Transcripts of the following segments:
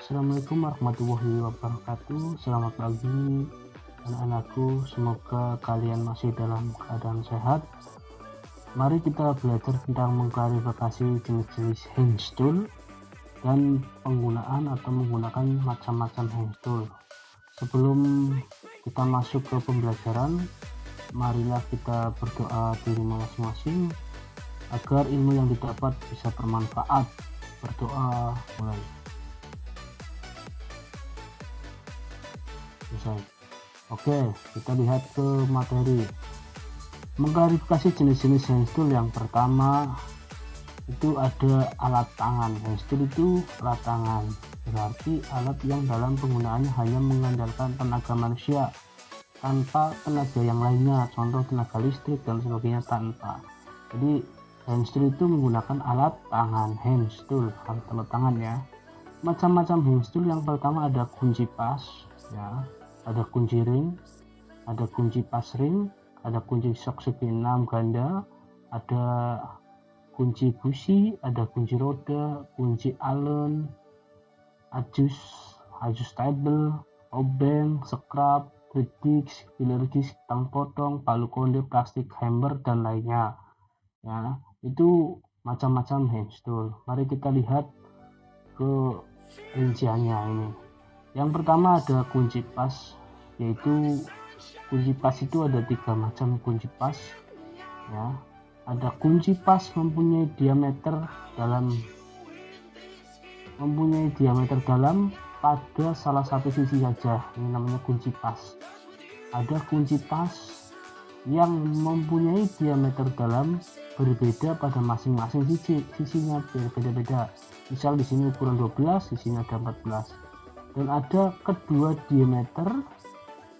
Assalamualaikum warahmatullahi wabarakatuh. Selamat pagi anak-anakku, semoga kalian masih dalam keadaan sehat. Mari kita belajar tentang mengklarifikasi jenis-jenis hand tool dan penggunaan atau menggunakan macam-macam hand tool. Sebelum kita masuk ke pembelajaran, marilah kita berdoa di rumah masing-masing agar ilmu yang didapat bisa bermanfaat. Berdoa mulai. Selesai. Oke, kita lihat ke materi. Mengklarifikasi jenis-jenis hand tool. Yang pertama itu ada alat tangan. Hand tool itu alat tangan, berarti alat yang dalam penggunaannya hanya mengandalkan tenaga manusia tanpa tenaga yang lainnya, contoh tenaga listrik dan sebagainya tanpa. Jadi hand tool itu menggunakan alat tangan, hand tool, alat tangan ya. Macam-macam hand tool, yang pertama ada kunci pas ya, ada kunci ring, ada kunci pas ring, ada kunci shock segi 6 ganda, ada kunci busi, ada kunci roda, kunci allen, adjustable, obeng, scrap, disc, filler disc, tang potong, palu konde, plastik, hammer dan lainnya ya. Itu macam-macam hand tool. Mari kita lihat ke rinciannya ini. Yang pertama ada kunci pas, yaitu kunci pas itu ada 3 macam kunci pas ya. Ada kunci pas mempunyai diameter dalam pada salah satu sisi saja, ini namanya kunci pas. Ada kunci pas yang mempunyai diameter dalam berbeda pada masing-masing sisinya berbeda-beda. Misal di sini ukuran 12, di sini ada 14. Dan ada kedua diameter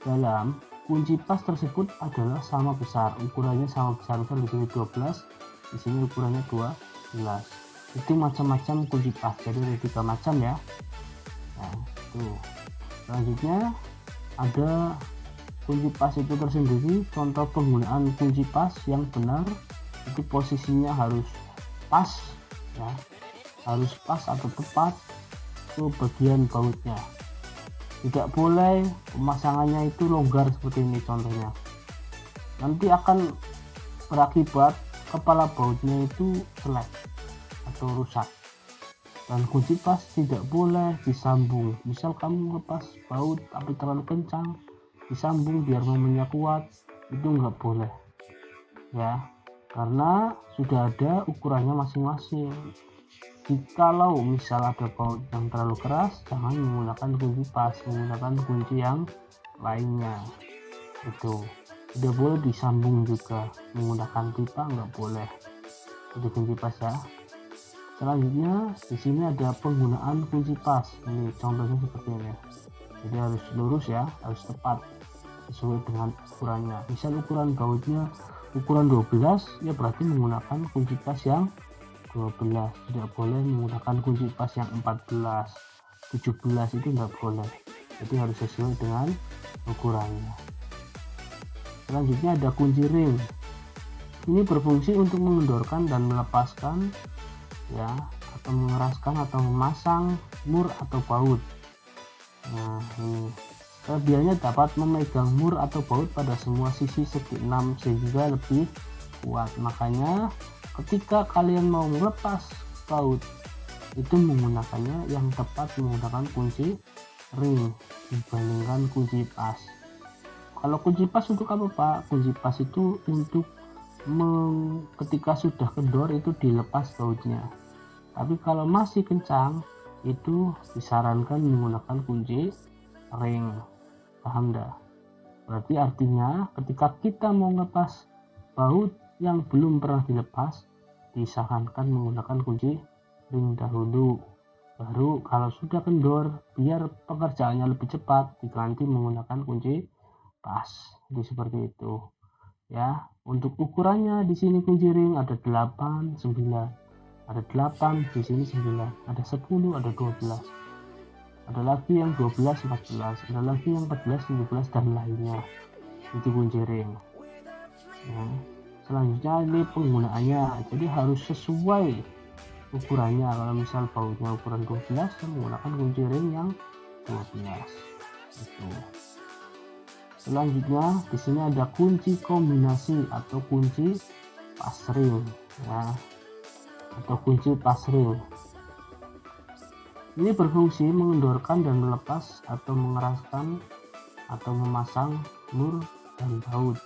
dalam kunci pas tersebut adalah sama besar, ukurannya sama besar. Misal di sini 12, di sini ukurannya 12. Itu macam-macam kunci pas, jadi ada 3 macam ya. Nah, itu. Selanjutnya ada kunci pas itu tersendiri. Contoh penggunaan kunci pas yang benar itu posisinya harus pas ya, harus pas atau tepat ke bagian bautnya. Tidak boleh pemasangannya itu longgar seperti ini contohnya, nanti akan berakibat kepala bautnya itu selek atau rusak. Dan kunci pas tidak boleh disambung. Misal kamu lepas baut tapi terlalu kencang, disambung biar momennya kuat, itu nggak boleh ya, karena sudah ada ukurannya masing-masing. Jikalau misal ada baut yang terlalu keras, jangan menggunakan kunci pas, menggunakan kunci yang lainnya. Itu tidak boleh disambung juga, menggunakan pipa nggak boleh. Itu kunci pas ya. Selanjutnya di sini ada penggunaan kunci pas. Ini contohnya seperti ini. Jadi harus lurus ya, harus tepat sesuai dengan ukurannya. Misal ukuran bautnya ukuran 12, ya berarti menggunakan kunci pas yang 12. Tidak boleh menggunakan kunci pas yang 14, 17, itu tidak boleh. Jadi harus sesuai dengan ukurannya. Selanjutnya ada kunci ring. Ini berfungsi untuk mengendorkan dan melepaskan ya, atau mengeraskan atau memasang mur atau baut. Nah, ini kelebihannya dapat memegang mur atau baut pada semua sisi segi 6 sehingga lebih kuat. Makanya ketika kalian mau melepas baut itu menggunakannya yang tepat, menggunakan kunci ring dibandingkan kunci pas. Kalau kunci pas untuk apa Pak? Kunci pas itu untuk ketika sudah kendor itu dilepas bautnya. Tapi kalau masih kencang itu disarankan menggunakan kunci ring. Paham dah? Berarti artinya ketika kita mau lepas baut yang belum pernah dilepas, disarankan menggunakan kunci ring dahulu. Baru kalau sudah kendor, biar pekerjaannya lebih cepat, diganti menggunakan kunci pas. Jadi seperti itu ya. Untuk ukurannya di sini kunci ring ada 8, 9, ada 8 di sini, 9, ada 10, ada 12, ada lagi yang 12, 14, ada lagi yang 14, 17 dan lainnya. Itu kunci ring ya. Selanjutnya ini penggunaannya, jadi harus sesuai ukurannya. Kalau misal bautnya ukuran 12, saya menggunakan kunci ring yang 12. Itu. Selanjutnya di sini ada kunci kombinasi atau kunci passring ya, atau kunci passring. Ini berfungsi mengendorkan dan melepas atau mengeraskan atau memasang mur dan baut.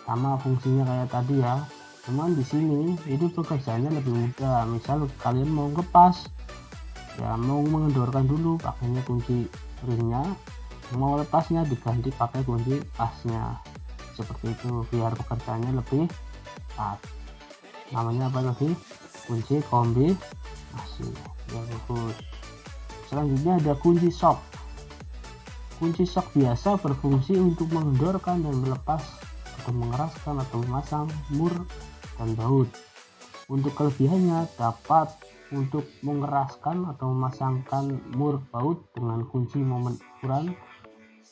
Sama fungsinya kayak tadi ya. Cuman di sini itu pekerjaannya lebih mudah. Misal kalian mau ngepas ya, mau mengendorkan dulu pakainya kunci ringnya, mau lepasnya diganti pakai kunci pasnya, seperti itu biar pekerjaannya lebih cepat. Namanya apa lagi? Kunci kombinasi ya, bagus. Selanjutnya ada kunci shock. Kunci shock biasa berfungsi untuk mengendorkan dan melepas atau mengeraskan atau memasang mur dan baut. Untuk kelebihannya dapat untuk mengeraskan atau memasangkan mur baut dengan kunci momen ukuran.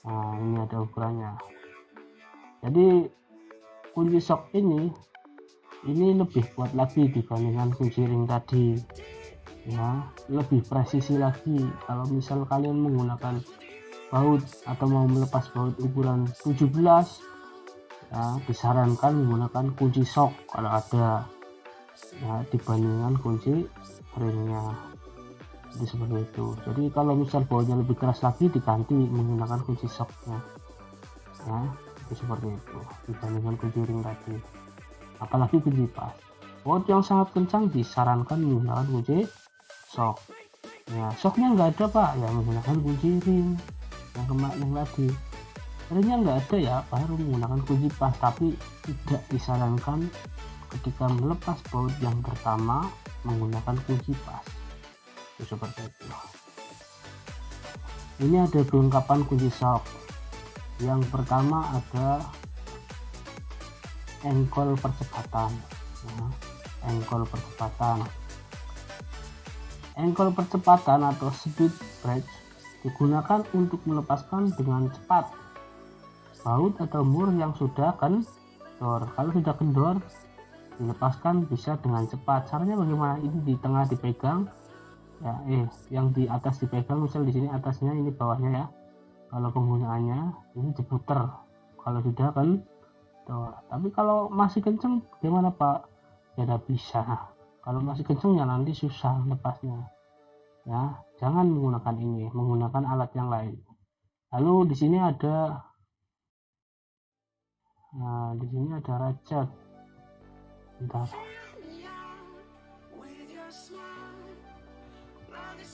Nah, ini ada ukurannya. Jadi kunci shock ini lebih kuat lagi dibandingkan kunci ring tadi ya, lebih presisi lagi. Kalau misal kalian menggunakan baut atau mau melepas baut ukuran 17 ya, disarankan menggunakan kunci shock kalau ada ya, dibandingkan kunci ringnya. Jadi seperti itu. Jadi kalau misal bautnya lebih keras lagi diganti menggunakan kunci shocknya ya, itu seperti itu dibandingkan kunci ring tadi. Apalagi kunci pas, baut yang sangat kencang disarankan menggunakan kunci shock ya. Shocknya nggak ada pak ya, menggunakan kunci ring yang tadi. Ringnya nggak ada ya, baru menggunakan kunci pas. Tapi tidak disarankan ketika melepas baut yang pertama menggunakan kunci pas, itu seperti itu. Ini ada kelengkapan kunci shock. Yang pertama ada engkol percepatan ya, engkol percepatan. Engkol percepatan atau speed brake digunakan untuk melepaskan dengan cepat baut atau mur yang sudah kendor. Kalau sudah kendor dilepaskan bisa dengan cepat. Caranya bagaimana? Ini di tengah dipegang ya, yang di atas dipegang, misal di sini atasnya, ini bawahnya ya. Kalau penggunaannya ini diputer kalau sudah kendor. Tapi kalau masih kenceng gimana pak? Ya tidak bisa. Kalau masih kenceng ya nanti susah lepasnya ya. Jangan menggunakan ini, menggunakan alat yang lain. Lalu di sini ada ratchet. Bentar.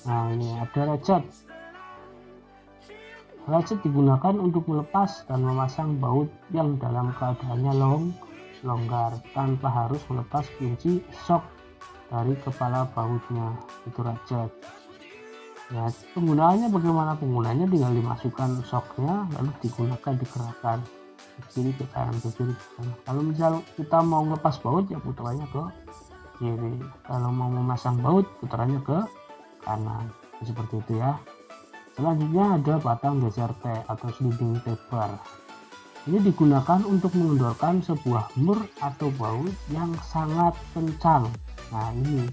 Nah, ini ada ratchet. Ratchet digunakan untuk melepas dan memasang baut yang dalam keadaannya longgar tanpa harus melepas kunci shock dari kepala bautnya. Itu ratchet ya. Penggunaannya bagaimana? Penggunaannya tinggal dimasukkan shocknya lalu digunakan, digerakkan ke kiri ke kanan, ke kiri ke kanan. Kalau misal kita mau lepas baut ya puterannya ke kiri, kalau mau memasang baut puterannya ke kanan, seperti itu ya. Selanjutnya ada batang geser T atau sliding T-bar. Ini digunakan untuk mengendorkan sebuah mur atau baut yang sangat kencang. Nah, ini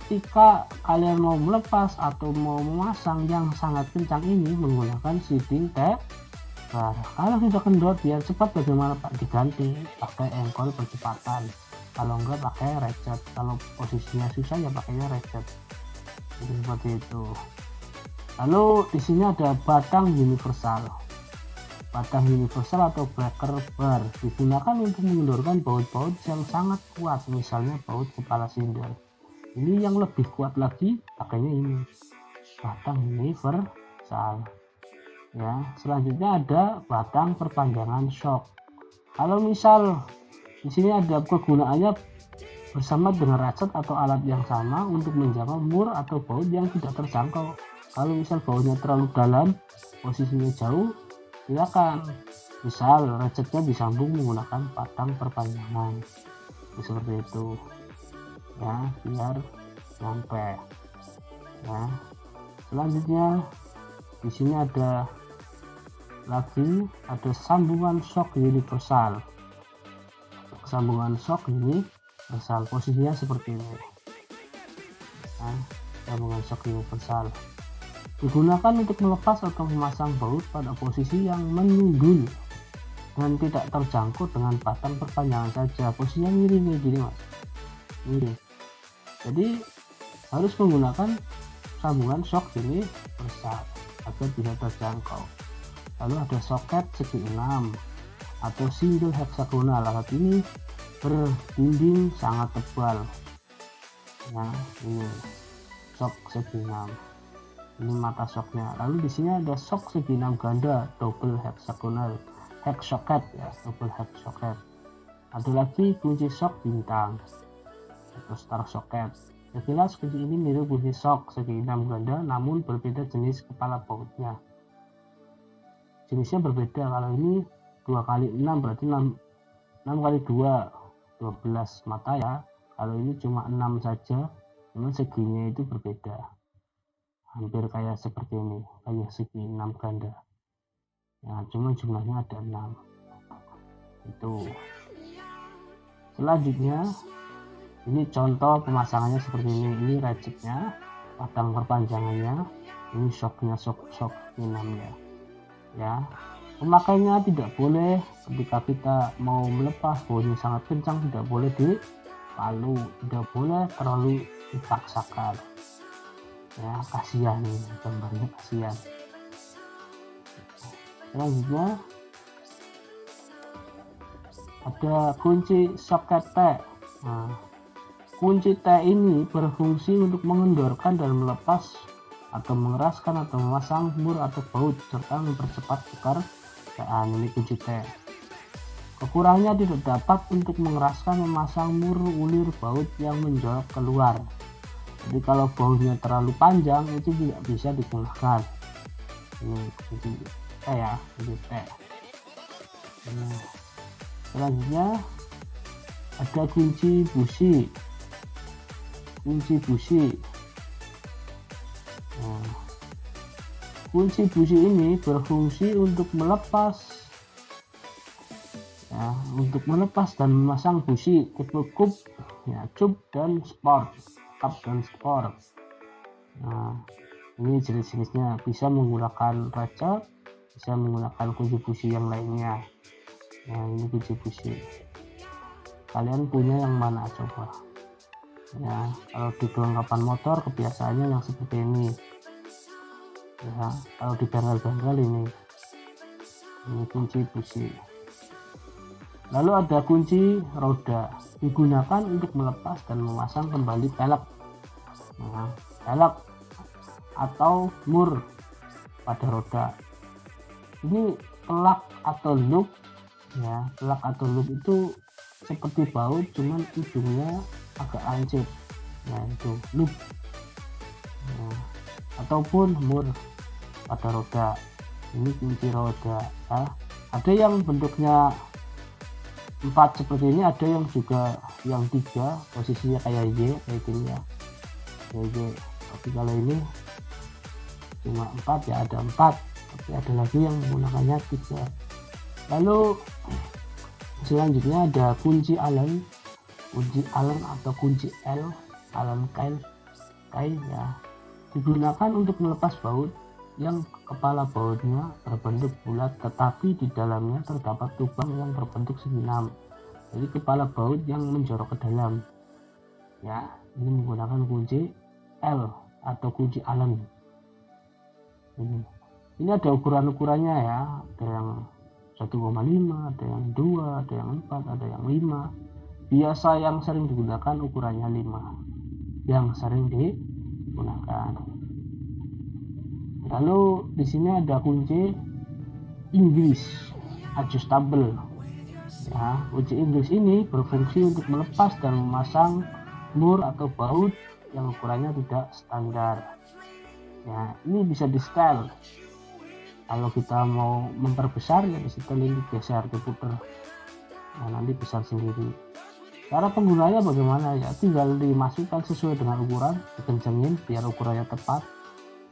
ketika kalian mau melepas atau mau memasang yang sangat kencang ini menggunakan sliding T-bar. Kalau sudah kendor biar cepat bagaimana pak? Diganti pakai engkol percepatan. Kalau enggak pakai ratchet. Kalau posisinya susah ya pakainya ratchet. Jadi seperti itu. Lalu di sini ada batang universal. Batang universal atau breaker bar digunakan untuk mengendorkan baut-baut yang sangat kuat, misalnya baut kepala silinder. Ini yang lebih kuat lagi pakainya ini, batang universal ya. Selanjutnya ada batang perpanjangan shock. Kalau misal di sini ada kegunaannya bersama dengan ratchet atau alat yang sama untuk menjaga mur atau baut yang tidak terjangkau. Kalau misal bautnya terlalu dalam, posisinya jauh, silakan misal ratchetnya disambung menggunakan batang perpanjangan seperti itu ya, biar nyampe ya. Selanjutnya di sini ada sambungan shock universal. Sambungan shock universal posisinya seperti ini. Nah, sambungan shock universal digunakan untuk melepas atau memasang baut pada posisi yang menyundul dan tidak terjangkau dengan batang perpanjangan saja. Posisinya miring kayak gini mas, miring. Jadi harus menggunakan sambungan shock universal agar bisa terjangkau. Lalu ada soket segi 6 atau single hexagonal. Alat ini berdinding sangat tebal. Nah, ini shock segi 6. Ini mata shocknya. Lalu di sini ada shock segi 6 ganda double hexagonal, hex socket ya, double hex socket. Ada lagi kunci shock bintang atau star socket. Sekilas kunci ini mirip kunci shock segi 6 ganda, namun berbeda jenis kepala bautnya. Jenisnya berbeda. Kalau ini 2x6 berarti 6 kali 2 12 mata ya. Kalau ini cuma 6 saja, namun seginya itu berbeda. Hampir kayak seperti ini, kayak segi 6 ganda ya, cuma jumlahnya ada 6 itu. Selanjutnya ini contoh pemasangannya seperti ini ratchetnya, batang perpanjangannya, ini shocknya, shock 6 ya. Pemakainya tidak boleh ketika kita mau melepas bautnya sangat kencang, tidak boleh dipalu, tidak boleh terlalu dipaksakan ya, kasihan nih gambarnya, kasihan. Selanjutnya ada kunci soket T. Nah, kunci T ini berfungsi untuk mengendorkan dan melepas atau mengeraskan atau memasang mur atau baut serta mempercepat pekerjaan. Ini kunci T. Kekurangannya tidak dapat untuk mengeraskan, memasang mur, ulir baut yang menjorok keluar. Jadi kalau bautnya terlalu panjang itu tidak bisa digunakan. Ini kunci T ya, kunci T. Nah, selanjutnya ada kunci busi. Kunci busi. Nah, kunci busi ini berfungsi untuk melepas ya, untuk melepas dan memasang busi, tipe cup ya, cup dan sport. Cup dan sport. Nah, ini jenis-jenisnya, bisa menggunakan ratchet, bisa menggunakan kunci busi yang lainnya. Nah, ini kunci busi. Kalian punya yang mana coba? Ya, kalau di kelengkapan motor kebiasaannya yang seperti ini. Ya, kalau di bengkel-bengkel ini kunci busi. Lalu ada kunci roda, digunakan untuk melepas dan memasang kembali pelek. Nah, pelek atau mur pada roda. Ini pelak atau loop ya, pelak atau loop itu seperti baut cuman ujungnya agak lancip. Nah, itu loop. Nah, ataupun mur pada roda. Ini kunci roda ya. Ada yang bentuknya 4 seperti ini, ada yang juga yang 3 posisinya kayak Y kayak gini ya, kayak Y. Tapi kalau ini cuma 4 ya, ada 4, tapi ada lagi yang menggunakannya 3. Lalu selanjutnya ada kunci Allen atau kunci L, Allen key ya, digunakan untuk melepas baut yang kepala bautnya berbentuk bulat tetapi di dalamnya terdapat lubang yang berbentuk segi 6. Jadi kepala baut yang menjorok ke dalam ya, ini menggunakan kunci L atau kunci Allen. Ini ada ukurannya ya, ada yang 1,5, ada yang 2, ada yang 4, ada yang 5. Biasa yang sering digunakan ukurannya 5 yang sering digunakan. Lalu di sini ada kunci Inggris adjustable ya. Kunci Inggris ini berfungsi untuk melepas dan memasang mur atau baut yang ukurannya tidak standar ya. Ini bisa di setel, kalau kita mau memperbesar ya di situ ini geser, diputer, nah nanti besar sendiri. Cara penggunanya bagaimana ya, tinggal dimasukkan sesuai dengan ukuran, dikencengin biar ukurannya tepat,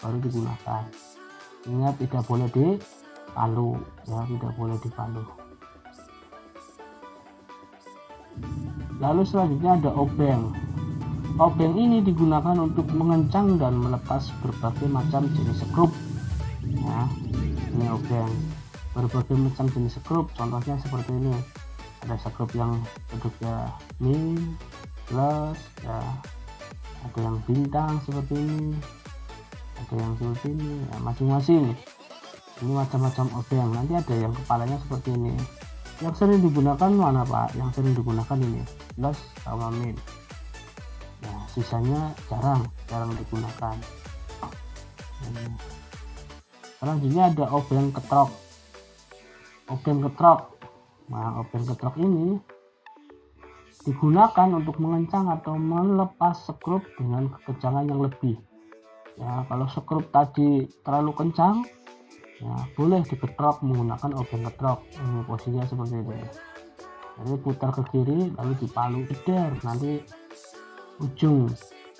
baru digunakan. Ingat tidak boleh dipalu ya, tidak boleh dipalu. Lalu selanjutnya ada obeng. Obeng ini digunakan untuk mengencang dan melepas berbagai macam jenis skrup. Ya, ini obeng berbagai macam jenis skrup, contohnya seperti ini. Ada skrup yang bentuknya min, plus, ya, ada yang bintang seperti ini, ada yang seperti ini, ya, masing-masing. Ini macam-macam obeng. Nanti ada yang kepalanya seperti ini. Yang sering digunakan mana Pak? Yang sering digunakan ini plus sama min. Nah, sisanya jarang digunakan. Selanjutnya ada obeng ketrok. Nah, obeng ketrok ini digunakan untuk mengencang atau melepas skrup dengan kekencangan yang lebih. Ya, kalau skrup tadi terlalu kencang, ya boleh diketrok menggunakan obeng ketrok. Ini posisinya seperti ini. Jadi putar ke kiri lalu dipalu jeder, nanti ujung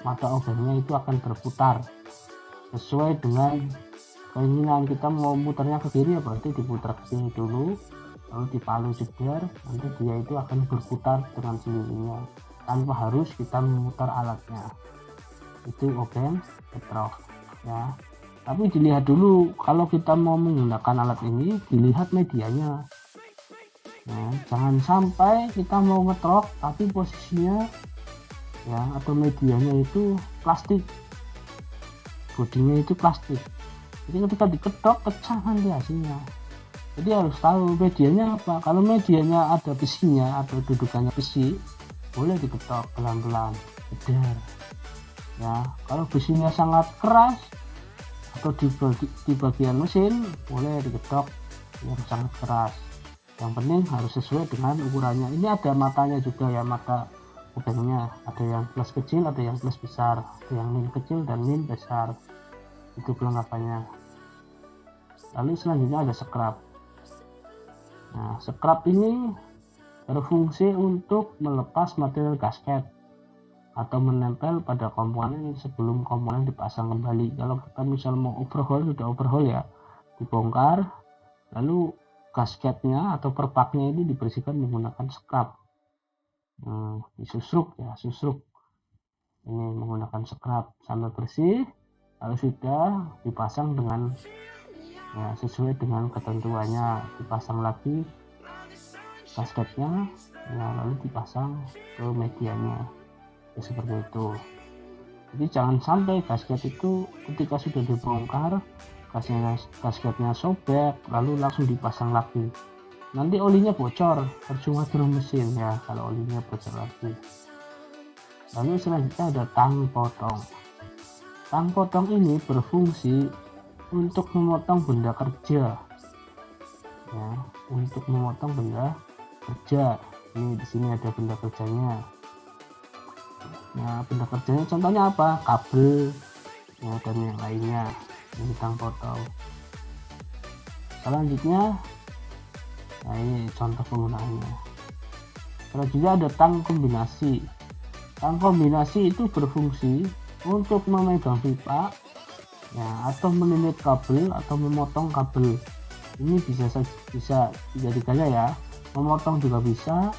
mata obengnya itu akan berputar sesuai dengan keinginan. Kita mau muternya ke kiri, ya berarti diputar ke sini dulu lalu dipalu jeder, nanti dia itu akan berputar dengan sendirinya tanpa harus kita memutar alatnya. Itu obeng ketrok ya. Tapi dilihat dulu, kalau kita mau menggunakan alat ini dilihat medianya. Nah, jangan sampai kita mau ngetrok tapi posisinya ya atau medianya itu plastik, bodinya itu plastik. Jadi ketika diketok pecah nanti hasilnya. Jadi harus tahu medianya apa. Kalau medianya ada besinya atau dudukannya besi, boleh diketok pelan-pelan, jeder. Ya, kalau besinya sangat keras atau di bagian mesin, boleh diketok yang sangat keras. Yang penting harus sesuai dengan ukurannya. Ini ada matanya juga ya, mata obengnya. Ada yang plus kecil, ada yang plus besar, ada yang min kecil dan min besar. Itu kelengkapannya. Lalu selanjutnya ada scrap. Nah, scrap ini berfungsi untuk melepas material gasket atau menempel pada komponen sebelum komponen dipasang kembali. Kalau kita misal mau overhaul, sudah overhaul ya, dibongkar, lalu gasketnya atau perpaknya ini dibersihkan menggunakan scrap. Disusruk ya, susruk. Ini menggunakan scrap sampai bersih, lalu sudah dipasang dengan ya, sesuai dengan ketentuannya. Dipasang lagi gasketnya, ya, lalu dipasang ke medianya. Ya, seperti itu. Jadi jangan sampai gasket itu ketika sudah dibongkar, gasketnya sobek lalu langsung dipasang lagi, nanti olinya bocor, percuma terus mesin ya kalau olinya bocor lagi. Lalu selanjutnya ada tang potong. Tang potong ini berfungsi untuk memotong benda kerja ya, untuk memotong benda kerja. Ini di sini ada benda kerjanya. Ya, benda kerjanya contohnya apa? Kabel ya, dan yang lainnya. Ini tang potong. Selanjutnya, nah ini contoh penggunaannya. Selanjutnya ada tang kombinasi. Tang kombinasi itu berfungsi untuk memegang pipa ya, atau melilit kabel atau memotong kabel. Ini bisa tiga-tiganya ya. Memotong juga bisa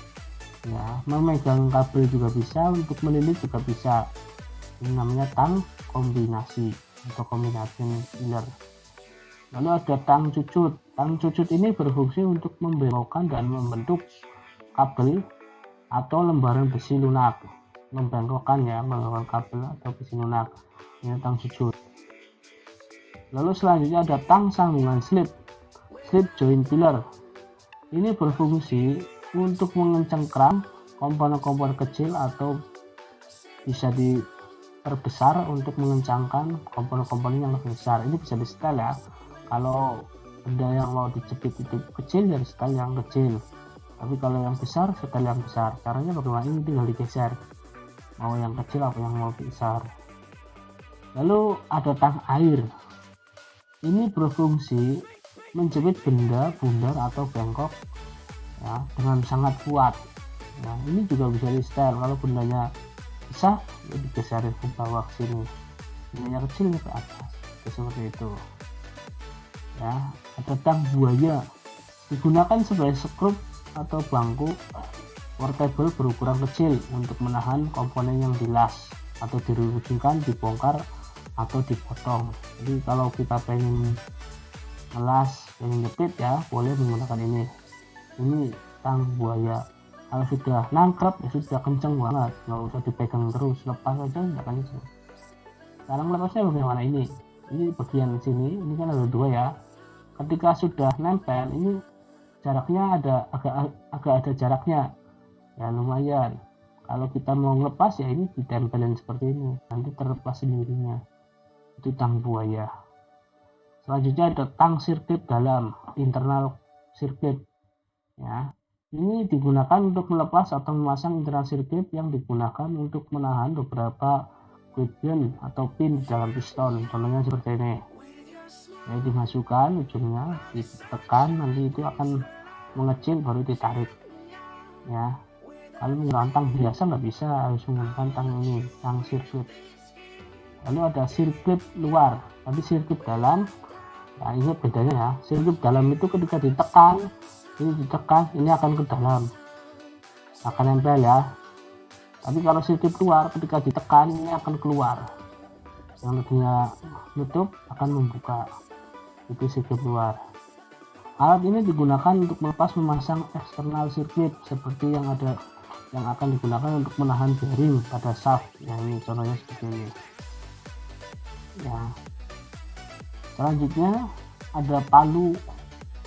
ya, memegang kabel juga bisa, untuk melilit juga bisa. Ini namanya tang kombinasi atau combination filler. Lalu ada tang cucut. Tang cucut ini berfungsi untuk membengkokkan dan membentuk kabel atau lembaran besi lunak. Membengkokkan ya, membengkokkan kabel atau besi lunak. Ini tang cucut. Lalu selanjutnya ada tang sambungan slip joint filler. Ini berfungsi untuk mengencangkan komponen-komponen kecil atau bisa diperbesar untuk mengencangkan komponen-komponen yang lebih besar. Ini bisa di setel ya. Kalau benda yang mau dijepit itu kecil, ya setel yang kecil. Tapi kalau yang besar, setel yang besar. Caranya bagaimana? Ini tinggal digeser. Mau yang kecil apa yang mau besar. Lalu ada tang air. Ini berfungsi menjepit benda bundar atau bengkok ya, dengan sangat kuat. Nah, ini juga bisa di setel. Kalau bendanya besar, ya digeserin ke bawah sini. Bendanya kecil ya ke atas. Ya, seperti itu. Ya, ada tang buaya. Digunakan sebagai skrup atau bangku portable berukuran kecil untuk menahan komponen yang dilas. atau diruncingkan, dibongkar atau dipotong. Jadi kalau kita pengen melas, pengen jepit ya boleh menggunakan ini tang buaya. Kalau sudah nangkep ya sudah kenceng banget, nggak usah dipegang terus, lepas aja nggak kenceng. Sekarang lepasnya bagaimana? Ini bagian sini, ini kan ada dua ya. Ketika sudah nempel, ini jaraknya agak ada jaraknya ya, lumayan. Kalau kita mau ngelepas ya ini ditempelin seperti ini, nanti terlepas sendirinya. Itu tang buaya. Selanjutnya ada tang sirkuit dalam, internal sirkuit ya. Ini digunakan untuk melepas atau memasang internal sirkuit yang digunakan untuk menahan beberapa guidon atau pin dalam piston. Contohnya seperti ini. Ini dimasukkan, ujungnya ditekan, nanti itu akan mengecil baru ditarik ya. Kalau menggunakan tang biasa nggak bisa, harus menggunakan tang ini, tang sirkuit. Lalu ada sirkuit luar, tapi sirkuit dalam. Nah, ini bedanya ya. Sirkuit dalam itu ketika ditekan, ini akan ke dalam, akan nempel ya. Tapi kalau sirkuit luar ketika ditekan ini akan keluar, yang tadinya nutup akan membuka. Itu sirkuit luar. Alat ini digunakan untuk melepas memasang eksternal sirkuit seperti yang akan digunakan untuk menahan bearing pada shaft. Ya, ini contohnya seperti ini ya. Selanjutnya ada palu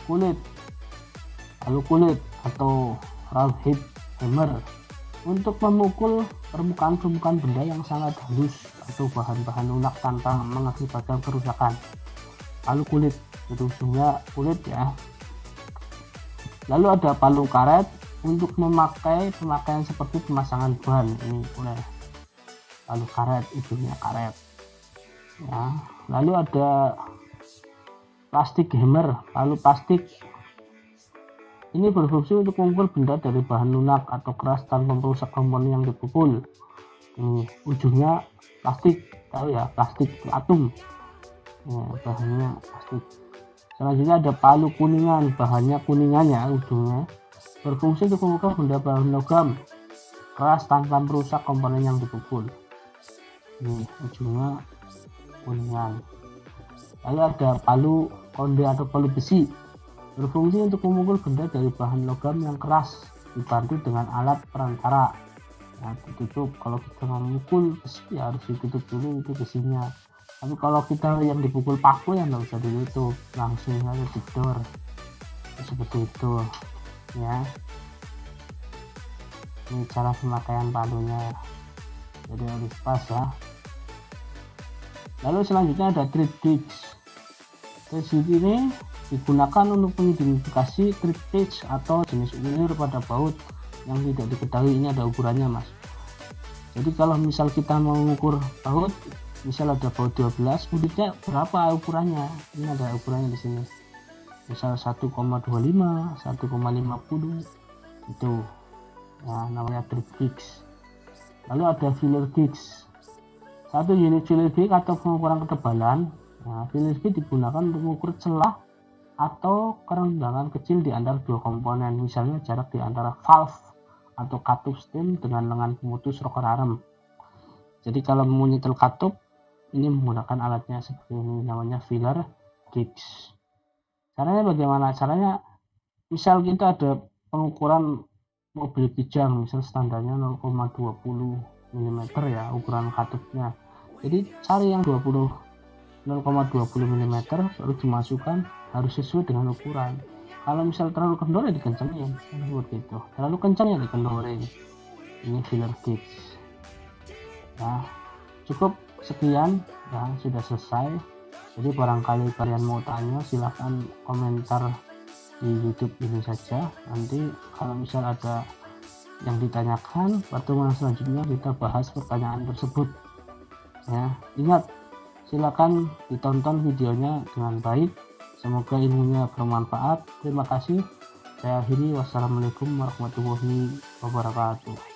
kulit atau round head hammer untuk memukul permukaan benda yang sangat halus atau bahan-bahan lunak tanpa mengakibatkan kerusakan. Palu kulit, itu ujungnya kulit ya. Lalu ada palu karet untuk memakai pemakaian seperti pemasangan ban. Ini boleh palu karet, ujungnya karet ya. Lalu ada plastik hammer, palu plastik. Ini berfungsi untuk memukul benda dari bahan lunak atau keras tanpa merusak komponen yang dipukul. Ini ujungnya plastik, tahu ya, plastik atom ya, bahannya plastik. Selanjutnya ada palu kuningan, bahannya kuningannya, ujungnya berfungsi untuk memukul benda bahan logam keras tanpa merusak komponen yang dipukul. Ini ujungnya kuningan. Lalu ada palu konde atau palu besi, berfungsi untuk memukul benda dari bahan logam yang keras dibantu dengan alat perantara. Nah, ditutup. Kalau kita memukul besi ya harus ditutup dulu itu besinya. Tapi kalau kita yang dipukul paku ya nggak usah ditutup, langsung aja didor seperti itu ya. Ini cara pemakaian palunya, jadi harus pas ya. Lalu selanjutnya ada thread gauge. Thread gauge ini digunakan untuk mengidentifikasi thread gauge atau jenis ulir pada baut yang tidak diketahui. Ini ada ukurannya mas. Jadi kalau misal kita mau mengukur baut, misal ada baut 12, ulirnya berapa ukurannya? Ini ada ukurannya di sini. Misal 1,25, 1,50 itu. Nah, namanya thread gauge. Lalu ada filler gauge. Satu unit filler gauge atau pengukuran ketebalan. Nah, filler gauge digunakan untuk mengukur celah atau kerenggangan kecil di antara dua komponen, misalnya jarak di antara valve atau katup stem dengan lengan pemutus rocker arm. Jadi kalau menyetel katup ini menggunakan alatnya seperti ini, namanya filler gauge. Caranya bagaimana? Caranya misal kita ada pengukuran mobil kijang, misal standarnya 0,20 mm ya ukuran katupnya. Jadi cari yang 0,20 mm baru dimasukkan, harus sesuai dengan ukuran. Kalau misal terlalu kendor ya dikencengin, seperti itu. Terlalu kencang ya dikendorin. Ini filler gauge. Nah, cukup sekian ya, sudah selesai. Jadi barangkali kalian mau tanya silahkan komentar di YouTube ini saja. Nanti kalau misal ada yang ditanyakan, pertemuan selanjutnya kita bahas pertanyaan tersebut ya. Ingat, silakan ditonton videonya dengan baik, semoga ilmunya bermanfaat. Terima kasih, saya akhiri. Wassalamualaikum warahmatullahi wabarakatuh.